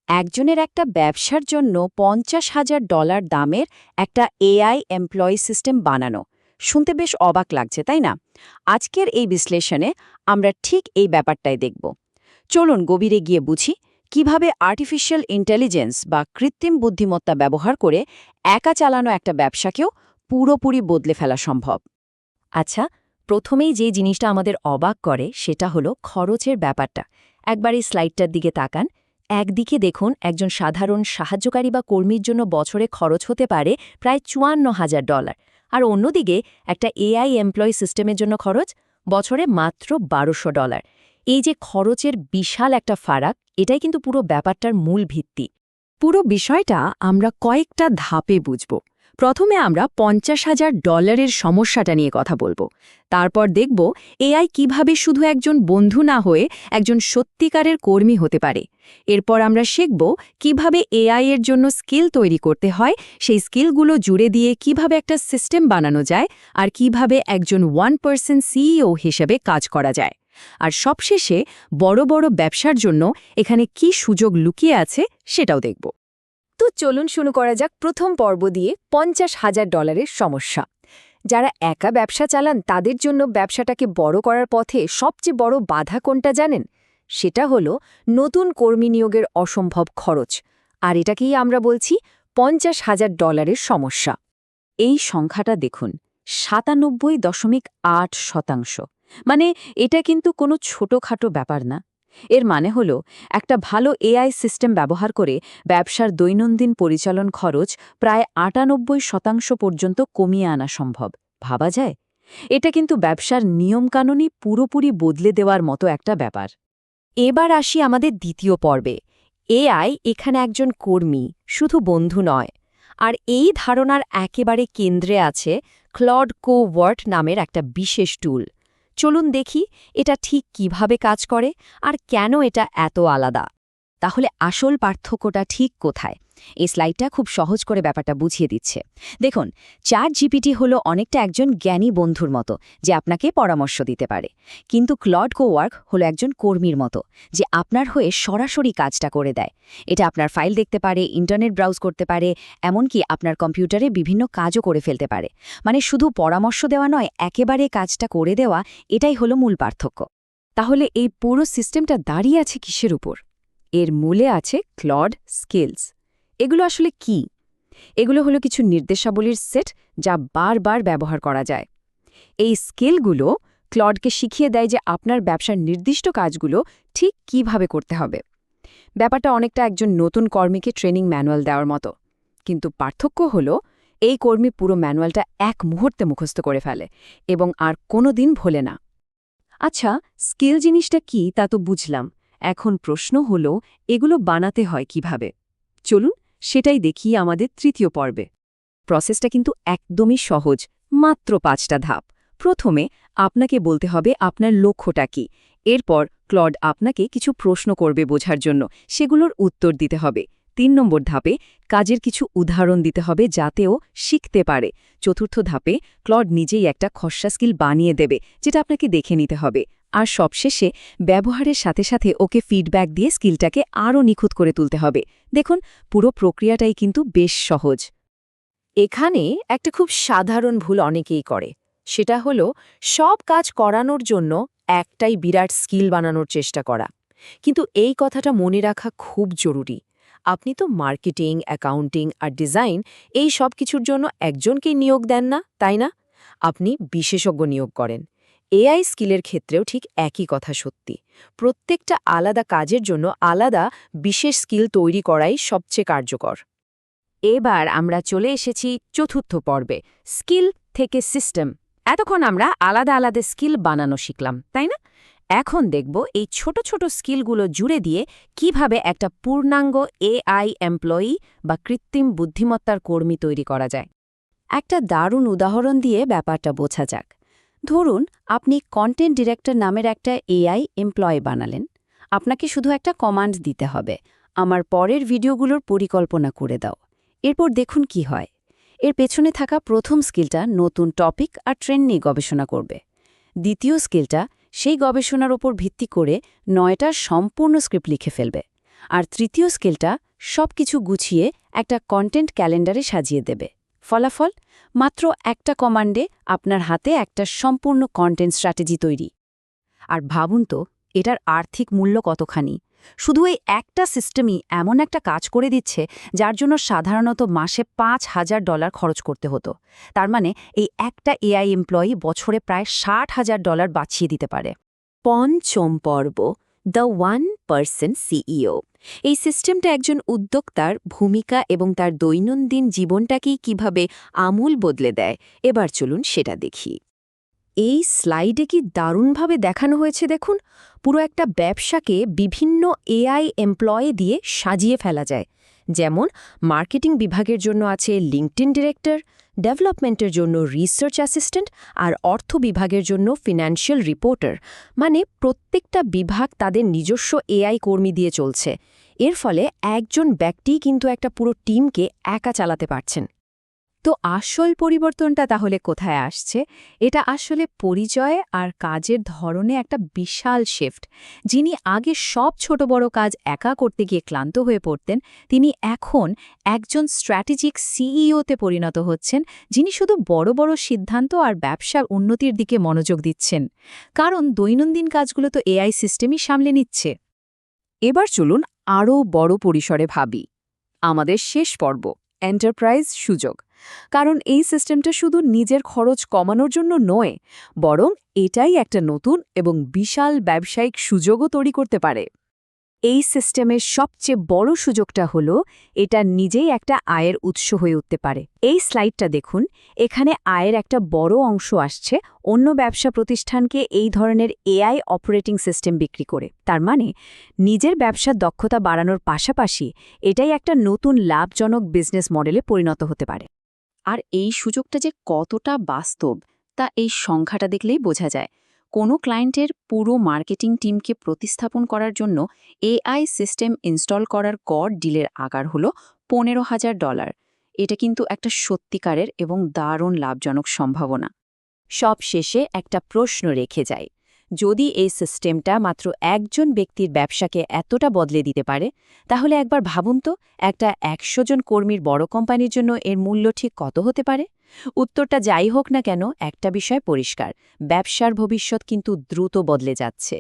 একজনের একটা ব্যবসার জন্য $৫০,০০০ দামের একটা এআই এমপ্লয়ি সিস্টেম বানানো শুনতে বেশ অবাক লাগছে, তাই না? আজকের এই বিশ্লেষণে আমরা ঠিক এই ব্যাপারটাই দেখব। চলুন গভীরে গিয়ে বুঝি কিভাবে আর্টিফিশিয়াল ইন্টেলিজেন্স বা কৃত্রিম বুদ্ধিমত্তা ব্যবহার করে একা চালানো একটা ব্যবসাকেও পুরোপুরি বদলে ফেলা সম্ভব। আচ্ছা, প্রথমেই যে জিনিসটা আমাদের অবাক করে সেটা হলো খরচের ব্যাপারটা। একবার এই স্লাইডটার দিকে তাকান। একদিকে দেখুন একজন সাধারণ সাহায্যকারী বা কর্মীর জন্য বছরে খরচ হতে পারে প্রায় $৫৪,০০০, আর অন্যদিকে একটা এআই এমপ্লয়ি সিস্টেমের জন্য খরচ বছরে মাত্র $১,২০০। এই যে খরচের বিশাল একটা ফারাক, এটাই কিন্তু পুরো ব্যাপারটার মূল ভিত্তি। পুরো বিষয়টা আমরা কয়েকটা ধাপে বুঝব। প্রথমে আমরা $৫০,০০০ সমস্যাটা নিয়ে কথা বলবো। তারপর দেখব এআই কিভাবে শুধু একজন বন্ধু না হয়ে একজন সত্যিকারের কর্মী হতে পারে। এরপর আমরা শিখব কিভাবে এআই এর জন্য স্কিল তৈরি করতে হয়, সেই স্কিলগুলো জুড়ে দিয়ে কিভাবে একটা সিস্টেম বানানো যায়, আর কিভাবে একজন 1% সিইও হিসেবে কাজ করা যায়। আর সবশেষে বড় বড় ব্যবসার জন্য এখানে কি সুযোগ লুকিয়ে আছে সেটাও দেখব। তো চলুন শুরু করা যাক প্রথম পর্ব দিয়ে $৫০,০০০ সমস্যা। যারা একা ব্যবসা চালান তাদের জন্য ব্যবসাটাকে বড় করার পথে সবচেয়ে বড় বাধা কোনটা জানেন? সেটা হলো নতুন কর্মী নিয়োগের অসম্ভব খরচ। আর এটাকেই আমরা বলছি $৫০,০০০ সমস্যা। এই সংখ্যাটা দেখুন, 97.8%। মানে এটা কিন্তু কোনো ছোটখাটো ব্যাপার না। এর মানে হলো একটা ভালো এআই সিস্টেম ব্যবহার করে ব্যবসার দৈনন্দিন পরিচালন খরচ প্রায় 98% পর্যন্ত কমিয়ে আনা সম্ভব। ভাবা যায়? এটা কিন্তু ব্যবসার নিয়মকানুনই পুরোপুরি বদলে দেওয়ার মতো একটা ব্যাপার। এবার আসি আমাদের দ্বিতীয় পর্বে। এআই এখানে একজন কর্মী, শুধু বন্ধু নয়। আর এই ধারণার একেবারে কেন্দ্রে আছে ক্লড কোওয়ার্ড নামের একটা বিশেষ টুল। চলুন দেখি এটা ঠিক কিভাবে কাজ করে আর কেন এটা এত আলাদা। তাহলে আসল পার্থক্যটা ঠিক কোথায়? এই স্লাইডটা খুব সহজ করে ব্যাপারটা বুঝিয়ে দিচ্ছে। দেখুন, চ্যাটজিপিটি হলো অনেকটা একজন জ্ঞানী বন্ধুর মতো যে আপনাকে পরামর্শ দিতে পারে। কিন্তু ক্লড কোওয়ার্ক হলো একজন কর্মীর মতো যে আপনার হয়ে সরাসরি কাজটা করে দেয়। এটা আপনার ফাইল দেখতে পারে, ইন্টারনেট ব্রাউজ করতে পারে, এমনকি আপনার কম্পিউটারে বিভিন্ন কাজও করে ফেলতে পারে। মানে শুধু পরামর্শ দেওয়া নয়, একেবারে কাজটা করে দেওয়া, এটাই হলো মূল পার্থক্য। তাহলে এই পুরো সিস্টেমটা দাঁড়িয়ে আছে কিসের উপর? এর মূলে আছে ক্লড স্কিলস। এগুলো আসলে কি? এগুলো হলো কিছু নির্দেশাবলীর সেট যা বারবার ব্যবহার করা যায়। এই স্কিলগুলো ক্লডকে শিখিয়ে দেয় যে আপনার ব্যবসার নির্দিষ্ট কাজগুলো ঠিক কিভাবে করতে হবে। ব্যাপারটা অনেকটা একজন নতুন কর্মীকে ট্রেনিং ম্যানুয়াল দেওয়ার মতো। কিন্তু পার্থক্য হলো এই কর্মী পুরো ম্যানুয়ালটা এক মুহূর্তে মুখস্থ করে ফেলে এবং আর কোনোদিন ভোলে না। আচ্ছা, স্কিল জিনিসটা কি তা তো বুঝলাম। এখন প্রশ্ন হলো এগুলো বানাতে হয় কিভাবে? চলুন সেটাই দেখি আমাদের তৃতীয় পর্বে। প্রসেসটা কিন্তু একদমই সহজ, মাত্র 5টা ধাপ। প্রথমে আপনাকে বলতে হবে আপনার লক্ষ্যটা কি। এরপর ক্লড আপনাকে কিছু প্রশ্ন করবে বোঝার জন্য, সেগুলোর উত্তর দিতে হবে। 3 নম্বর ধাপে কাজের কিছু উদাহরণ দিতে হবে যাতেও শিখতে পারে। চতুর্থ ধাপে ক্লড নিজেই একটা খসড়া স্কিল বানিয়ে দেবে যেটা আপনাকে দেখে নিতে হবে। আর সবশেষে ব্যবহারের সাথে সাথে ওকে ফিডব্যাক দিয়ে স্কিলটাকে আরও নিখুঁত করে তুলতে হবে। দেখুন, পুরো প্রক্রিয়াটাই কিন্তু বেশ সহজ। এখানে একটা খুব সাধারণ ভুল অনেকেই করে। সেটা হলো সব কাজ করানোর জন্য একটাই বিরাট স্কিল বানানোর চেষ্টা করা। কিন্তু এই কথাটা মনে রাখা খুব জরুরি। আপনি তো মার্কেটিং, অ্যাকাউন্টিং আর ডিজাইন এই সব কিছুর জন্য একজনকেই নিয়োগ দেন না, তাই না? আপনি বিশেষজ্ঞ নিয়োগ করেন। এআই স্কিলের ক্ষেত্রেও ঠিক একই কথা সত্যি। প্রত্যেকটা আলাদা কাজের জন্য আলাদা বিশেষ স্কিল তৈরি করাই সবচেয়ে কার্যকর। এবার আমরা চলে এসেছি চতুর্থ পর্বে, স্কিল থেকে সিস্টেম। এতক্ষণ আমরা আলাদা আলাদা স্কিল বানানো শিখলাম, তাই না? এখন দেখব এই ছোট ছোট স্কিলগুলো জুড়ে দিয়ে কিভাবে একটা পূর্ণাঙ্গ এআই এমপ্লয়ি বা কৃত্রিম বুদ্ধিমত্তার কর্মী তৈরি করা যায়। একটা দারুণ উদাহরণ দিয়ে ব্যাপারটা বোঝা যাক। ধরুন, আপনি কন্টেন্ট ডিরেক্টর নামের একটা এআই এমপ্লয়ি বানালেন। আপনাকে শুধু একটা কমান্ড দিতে হবে, আমার পরের ভিডিওগুলোর পরিকল্পনা করে দাও। এরপর দেখুন কি হয়। এর পেছনে থাকা প্রথম স্কিলটা নতুন টপিক আর ট্রেন্ড নিয়ে গবেষণা করবে। দ্বিতীয় স্কিলটা সেই গবেষণার ওপর ভিত্তি করে 9টা সম্পূর্ণ স্ক্রিপ্ট লিখে ফেলবে। আর তৃতীয় স্কেলটা সবকিছু গুছিয়ে একটা কন্টেন্ট ক্যালেন্ডারে সাজিয়ে দেবে। ফলাফল মাত্র একটা কমান্ডে আপনার হাতে একটা সম্পূর্ণ কন্টেন্ট স্ট্র্যাটেজি তৈরি। আর ভাবুন তো এটার আর্থিক মূল্য কতখানি। শুধু এই একটা সিস্টেমই এমন একটা কাজ করে দিচ্ছে যার জন্য সাধারণত মাসে $5,000 খরচ করতে হতো। তার মানে এই একটা এআই এমপ্লয়ি বছরে প্রায় $60,000 বাঁচিয়ে দিতে পারে। পঞ্চম পর্ব, দ্য 1% সিইও। এই সিস্টেমটা একজন উদ্যোক্তার ভূমিকা এবং তার দৈনন্দিন জীবনটাকেই কিভাবে আমূল বদলে দেয়। এবার চলুন সেটা দেখি। এই স্লাইডে কি দারুণভাবে দেখানো হয়েছে দেখুন। পুরো একটা ব্যবসাকে বিভিন্ন এআই এমপ্লয়ি দিয়ে সাজিয়ে ফেলা যায়। যেমন মার্কেটিং বিভাগের জন্য আছে লিঙ্কডইন ডিরেক্টর, ডেভেলপমেন্টের জন্য রিসার্চ অ্যাসিস্ট্যান্ট আর অর্থ বিভাগের জন্য ফিনান্সিয়াল রিপোর্টার। মানে প্রত্যেকটা বিভাগ তাদের নিজস্ব এআই কর্মী দিয়ে চলছে। এর ফলে একজন ব্যক্তিই কিন্তু একটা পুরো টিমকে একা চালাতে পারছেন। তো আসল পরিবর্তনটা তাহলে কোথায় আসছে? এটা আসলে পরিচয় আর কাজের ধরনে একটা বিশাল শিফট। যিনি আগে সব ছোট বড় কাজ একা করতে গিয়ে ক্লান্ত হয়ে পড়তেন, তিনি এখন একজন স্ট্র্যাটেজিক সিইওতে পরিণত হচ্ছেন, যিনি শুধু বড় বড় সিদ্ধান্ত আর ব্যবসার উন্নতির দিকে মনোযোগ দিচ্ছেন। কারণ দৈনন্দিন কাজগুলো তো এআই সিস্টেমই সামলে নিচ্ছে। এবার চলুন আরও বড় পরিসরে ভাবি। আমাদের শেষ পর্ব, এন্টারপ্রাইজ সুযোগ। কারণ এই সিস্টেমটা শুধু নিজের খরচ কমানোর জন্য নয়, বরং এটাই একটা নতুন এবং বিশাল ব্যবসায়িক সুযোগও তৈরি করতে পারে। এই সিস্টেমের সবচেয়ে বড় সুযোগটা হলো এটা নিজেই একটা আয়ের উৎস হয়ে উঠতে পারে। এই স্লাইডটা দেখুন, এখানে আয়ের একটা বড় অংশ আসছে অন্য ব্যবসা প্রতিষ্ঠানকে এই ধরনের এআই অপারেটিং সিস্টেম বিক্রি করে। তার মানে নিজের ব্যবসার দক্ষতা বাড়ানোর পাশাপাশি এটাই একটা নতুন লাভজনক বিজনেস মডেলে পরিণত হতে পারে। আর এই সুযোগটা যে কতটা বাস্তব তা এই সংখ্যাটা দেখলেই বোঝা যায়। কোনো ক্লায়েন্টের পুরো মার্কেটিং টিমকে প্রতিস্থাপন করার জন্য এআই সিস্টেম ইনস্টল করার গড় ডিলের আকার হল $15,000। এটা কিন্তু একটা সত্যিকারের এবং দারুণ লাভজনক সম্ভাবনা। সব শেষে একটা প্রশ্ন রেখে যায়, যদি এই সিস্টেমটা মাত্র একজন ব্যক্তির ব্যবসাকে এতটা বদলে দিতে পারে, তাহলে একবার ভাবুন তো একটা 100 জন কর্মীর বড় কোম্পানির জন্য এর মূল্য ঠিক কত হতে পারে? উত্তরটা যাই হোক না কেন, একটা বিষয় পরিষ্কার, ব্যবসার ভবিষ্যৎ কিন্তু দ্রুত বদলে যাচ্ছে।